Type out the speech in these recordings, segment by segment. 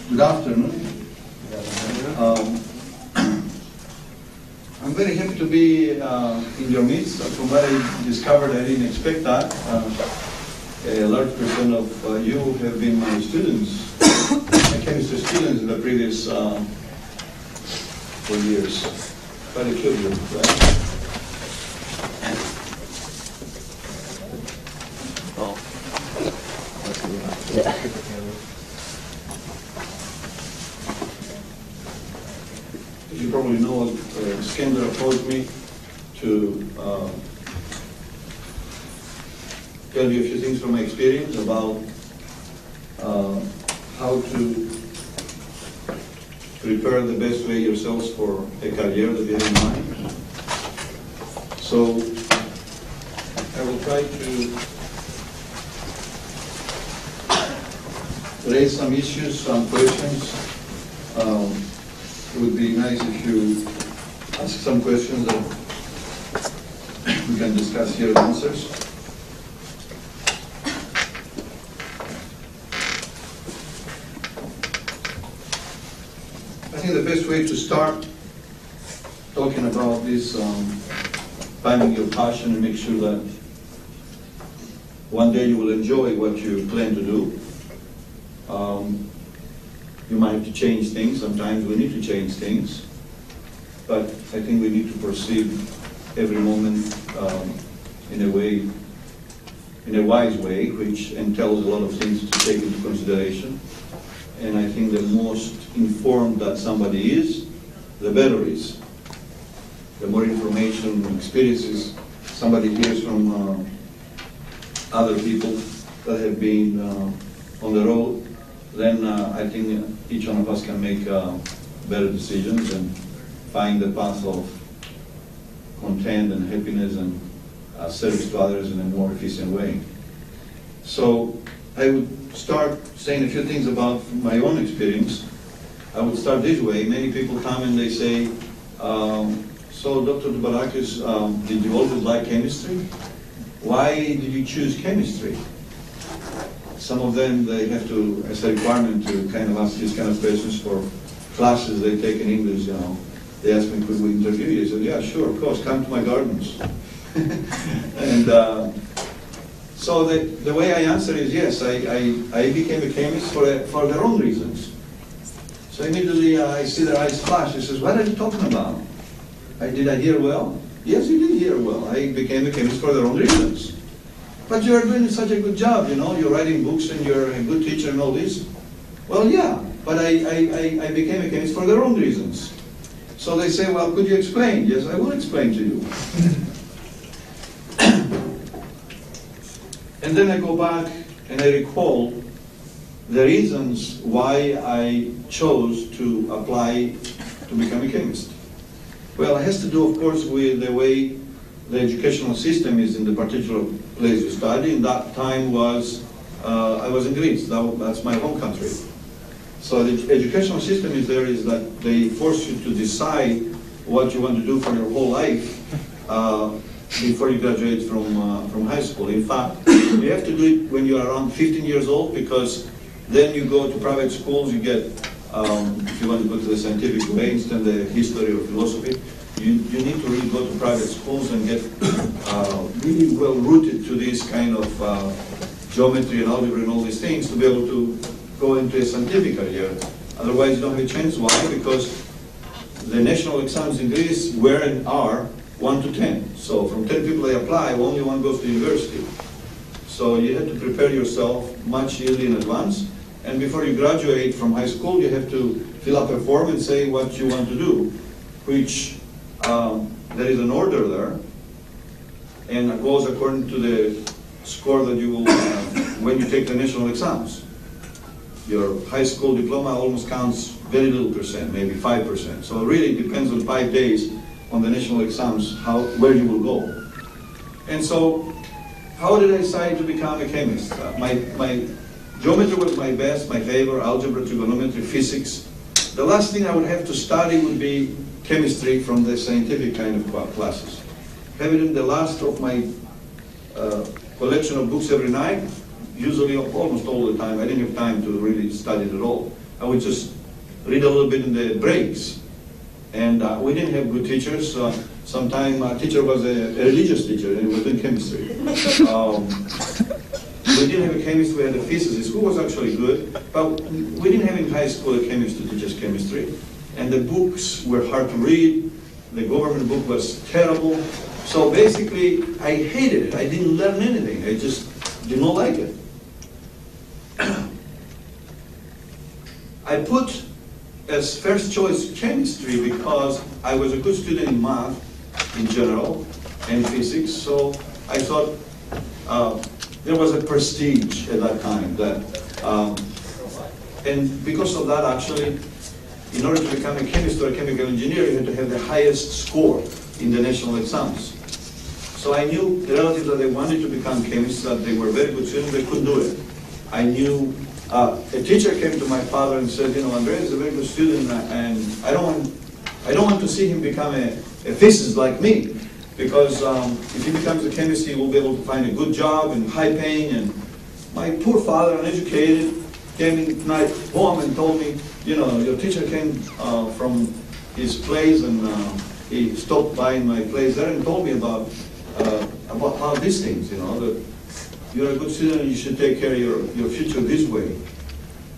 Good afternoon. I'm very happy to be in your midst. From what I discovered, I didn't expect that. A large percent of you have been my students, my chemistry students in the previous 4 years. Quite a few of you, right? As you probably know, Skender approached me to tell you a few things from my experience about how to prepare the best way yourselves for a career that you have in mind. So I will try to raise some issues, some questions. It would be nice if you ask some questions that we can discuss here and answers. I think the best way to start talking about this, finding your passion and make sure that one day you will enjoy what you plan to do. You might have to change things. Sometimes we need to change things. But I think we need to perceive every moment in a way, in a wise way, which entails a lot of things to take into consideration. And I think the most informed that somebody is, the better is. The more information and experiences somebody hears from other people that have been on the road, then I think each one of us can make better decisions and find the path of content and happiness and service to others in a more efficient way. So I would start saying a few things about my own experience. I would start this way. Many people come and they say, so Dr. Toupadakis, did you always like chemistry? Why did you choose chemistry? Some of them, they have to, as a requirement, to kind of ask these kind of questions for classes they take in English, you know. They ask me, could we interview you? I said, yeah, sure, of course, come to my gardens. And so the way I answer is yes, I became a chemist for the wrong reasons. So immediately I see their eyes flash. He says, what are you talking about? Did I hear well? Yes, you did hear well. I became a chemist for the wrong reasons. But you're doing such a good job, you know, you're writing books and you're a good teacher and all this. Well, yeah, but I became a chemist for the wrong reasons. So they say, well, could you explain? Yes, I will explain to you. And then I go back and I recall the reasons why I chose to apply to become a chemist. Well, it has to do, of course, with the way the educational system is in the particular place you study. In that time was, I was in Greece, that's my home country. So the educational system is there is that they force you to decide what you want to do for your whole life before you graduate from high school. In fact, you have to do it when you're around 15 years old, because then you go to private schools, you get, if you want to go to the scientific way instead of the history or philosophy, you need to really go to private schools and get really well rooted to this kind of geometry and algebra and all these things to be able to go into a scientific career. Otherwise you don't have a chance. Why? Because the national exams in Greece were and are 1 to 10. So from 10 people they apply, only one goes to university. So you have to prepare yourself much early in advance. And before you graduate from high school, you have to fill up a form and say what you want to do, which there is an order there, and it goes according to the score that you will when you take the national exams. Your high school diploma almost counts very little percent, maybe 5%. So it really depends on 5 days on the national exams where you will go. And so, how did I decide to become a chemist? My geometry was my best, my favorite, algebra, trigonometry, physics. The last thing I would have to study would be chemistry from the scientific kind of classes. Having the last of my collection of books every night, usually almost all the time. I didn't have time to really study it at all. I would just read a little bit in the breaks. And we didn't have good teachers. Sometimes our teacher was a religious teacher, and he was doing chemistry. We didn't have a chemist, we had a physicist who was actually good, but we didn't have in high school a chemist to teach us chemistry. And the books were hard to read, the government book was terrible. So basically, I hated it. I didn't learn anything. I just did not like it. I put as first choice chemistry because I was a good student in math in general and physics, so I thought there was a prestige at that time. And because of that, actually, in order to become a chemist or a chemical engineer, you had to have the highest score in the national exams. So I knew the relatives that they wanted to become chemists, that they were very good students, they couldn't do it. I knew a teacher came to my father and said, Andreas is a very good student, and I don't want to see him become a physicist like me, because if he becomes a chemist, he will be able to find a good job and high paying. And my poor father, uneducated, came in night home and told me, your teacher came from his place, and he stopped by in my place there and told me about how these things, that you're a good student and you should take care of your future this way.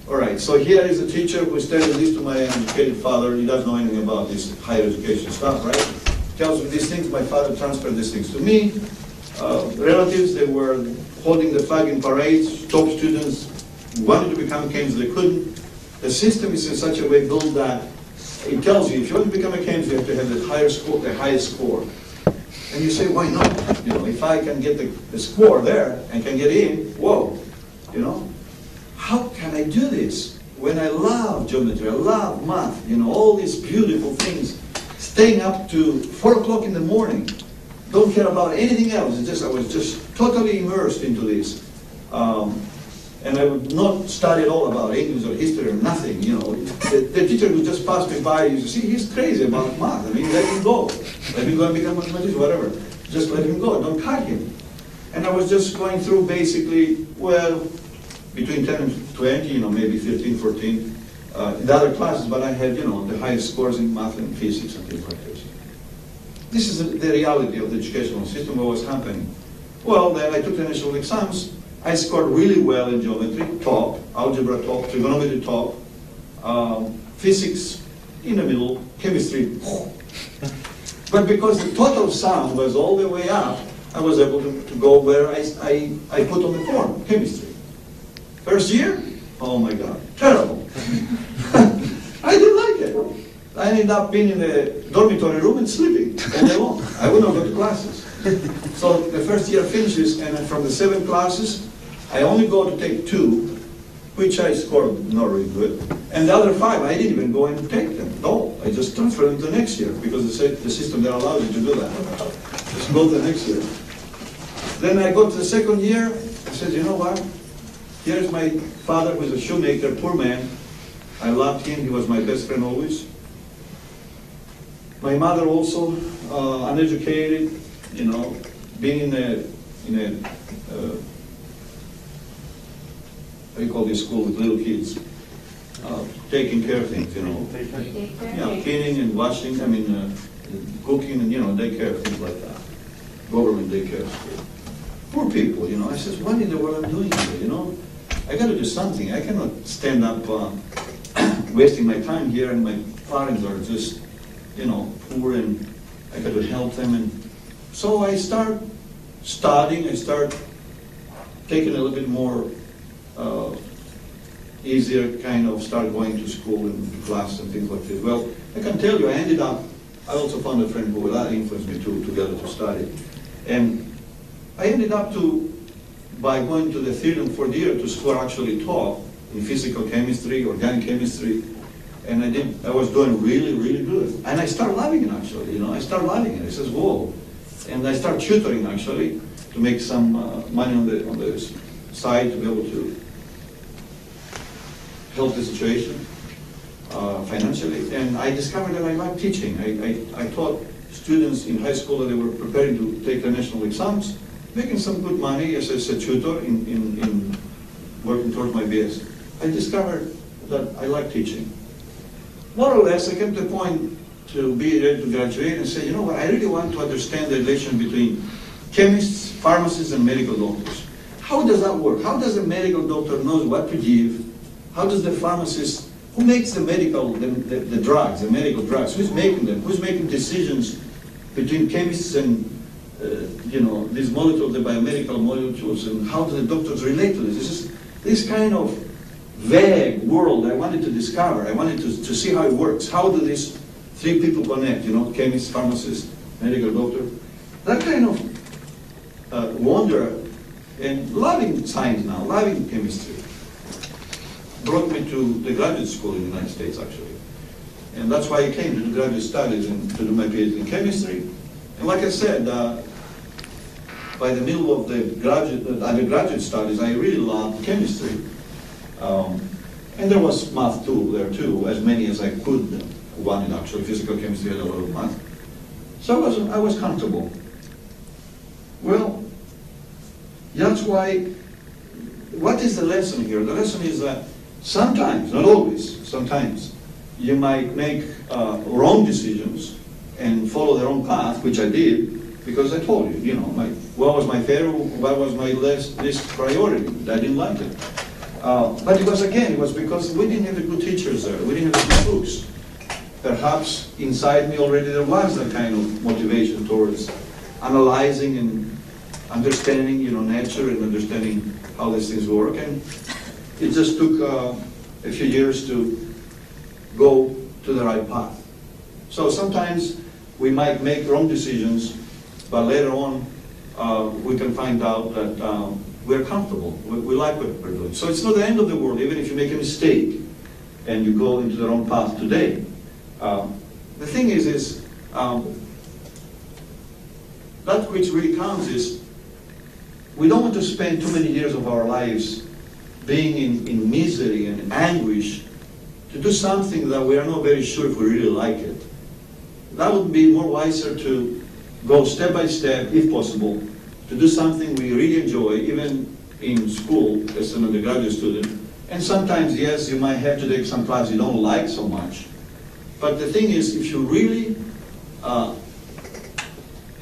All right, so here is a teacher who studied this to my uneducated father. He doesn't know anything about this higher education stuff, right? Tells me these things, my father transferred these things to me. Relatives, they were holding the flag in parades, top students wanted to become chemists, they couldn't. The system is in such a way built that it tells you if you want to become a chemist, you have to have the highest score. And you say, why not? If I can get the score there and can get in, whoa, how can I do this when I love geometry, I love math, all these beautiful things, staying up to 4 o'clock in the morning, don't care about anything else. I was just totally immersed into this. And I would not study at all about English or history or nothing, The teacher would just pass me by, you see, he's crazy about math. I mean, let him go. Let him go and become a mathematician, whatever. Just let him go, don't cut him. And I was just going through basically, between 10 and 20, maybe 13, 14, the other classes, but I had, the highest scores in math and physics and things like this. This is the reality of the educational system, what was happening. Well, then I took the national exams. I scored really well in geometry, top, algebra top, trigonometry top, physics in the middle, chemistry. But because the total sum was all the way up, I was able to go where I put on the form, chemistry. First year, oh my God, terrible. I didn't like it. I ended up being in the dormitory room and sleeping all day long. I would not go to classes. So the first year finishes, and then from the 7 classes, I only go to take 2, which I scored not really good. And the other 5, I didn't even go and take them at all. I just transferred them to the next year, because the system there allows you to do that. Just go to the next year. Then I go to the 2nd year, I said, you know what? Here's my father, who is a shoemaker, poor man. I loved him, he was my best friend always. My mother also, uneducated, being in a what do you call this school with little kids, taking care of things, cleaning and washing, cooking and, daycare, things like that. Government daycare school. Poor people, I says, what in the world I'm doing here, I got to do something. I cannot stand up wasting my time here, and my parents are just, poor, and I got to help them. And so I start studying, I start taking a little bit more easier start going to school and to class and things like this. Well, I can tell you, I also found a friend who influenced me together to study. And I ended up by going to the 3rd and 4th year to score actually top in physical chemistry, organic chemistry, and I was doing really, really good. And I started loving it actually, I started loving it. I says, whoa. And I started tutoring actually to make some money on the side to be able to help the situation financially. And I discovered that I like teaching. I taught students in high school that they were preparing to take the national exams, making some good money as a tutor in working towards my BS. I discovered that I like teaching. More or less, I came to the point to be ready to graduate and say, you know what, I really want to understand the relation between chemists, pharmacists, and medical doctors. How does that work? How does a medical doctor know what to give? How does the pharmacist, who makes the medical, the drugs, the medical drugs? Who's making them? Who's making decisions between chemists and these molecules, the biomedical molecules, and how do the doctors relate to this? This is this kind of vague world I wanted to discover. I wanted to see how it works. How do these three people connect? Chemist, pharmacist, medical doctor. That kind of wonder and loving science now, loving chemistry, brought me to the graduate school in the United States, actually. And that's why I came to do graduate studies and to do my PhD in chemistry. And like I said, by the middle of the undergraduate studies, I really loved chemistry. And there was math there too, as many as I could wanted actually. Physical chemistry had a lot of math. So I was comfortable. Well, that's why, what is the lesson here? The lesson is that sometimes, not always, sometimes, you might make wrong decisions and follow the wrong path, which I did, because I told you, what was my favorite, what was my least priority. I didn't like it. But it was because we didn't have the good teachers there. We didn't have the good books. Perhaps inside me already there was that kind of motivation towards analyzing and understanding, nature and understanding how these things work. And it just took a few years to go to the right path. So sometimes we might make wrong decisions, but later on we can find out that we're comfortable. We like what we're doing. So it's not the end of the world, even if you make a mistake and you go into the wrong path today. The thing is that which really counts is we don't want to spend too many years of our lives being in misery and anguish to do something that we are not very sure if we really like it. That would be more wiser to go step by step, if possible, to do something we really enjoy, even in school as an undergraduate student. And sometimes, yes, you might have to take some class you don't like so much. But the thing is, if you really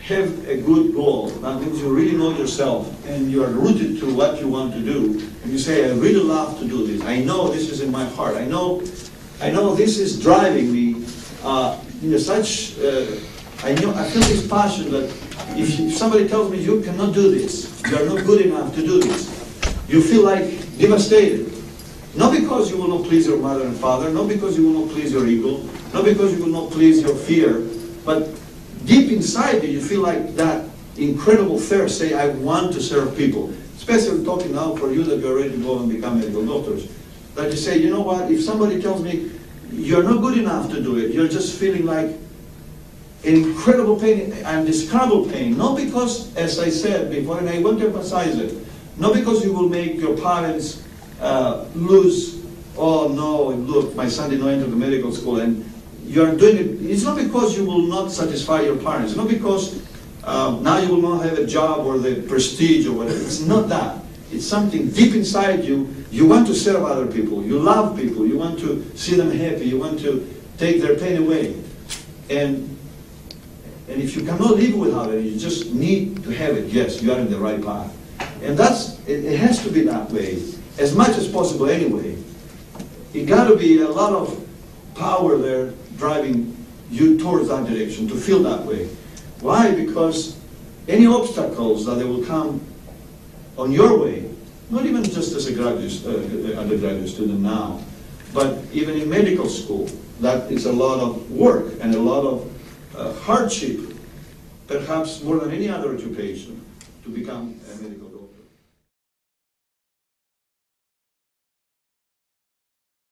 have a good goal, that means you really know yourself and you are rooted to what you want to do, and you say, I really love to do this. I know this is in my heart. I know this is driving me I feel this passion that if somebody tells me you cannot do this, you are not good enough to do this, you feel like devastated. Not because you will not please your mother and father, not because you will not please your ego, not because you will not please your fear, but deep inside you, you feel like that incredible thirst, say, I want to serve people. Especially talking now for you that you're ready to go and become medical doctors. That you say, you know what, if somebody tells me you're not good enough to do it, you're just feeling like incredible pain, indescribable pain. Not because, as I said before, and I want to emphasize it, not because you will make your parents lose, oh no, look, my son did not enter the medical school, and you're doing it. It's not because you will not satisfy your parents, not because now you will not have a job or the prestige or whatever. It's not that. It's something deep inside you. You want to serve other people. You love people. You want to see them happy. You want to take their pain away. And if you cannot live without it, you just need to have it. Yes, you are in the right path. And it has to be that way, as much as possible anyway. It got to be a lot of power there driving you towards that direction, to feel that way. Why? Because any obstacles that they will come on your way, not even just as a undergraduate student now, but even in medical school, that is a lot of work and a lot of hardship, perhaps more than any other occupation, to become a medical doctor.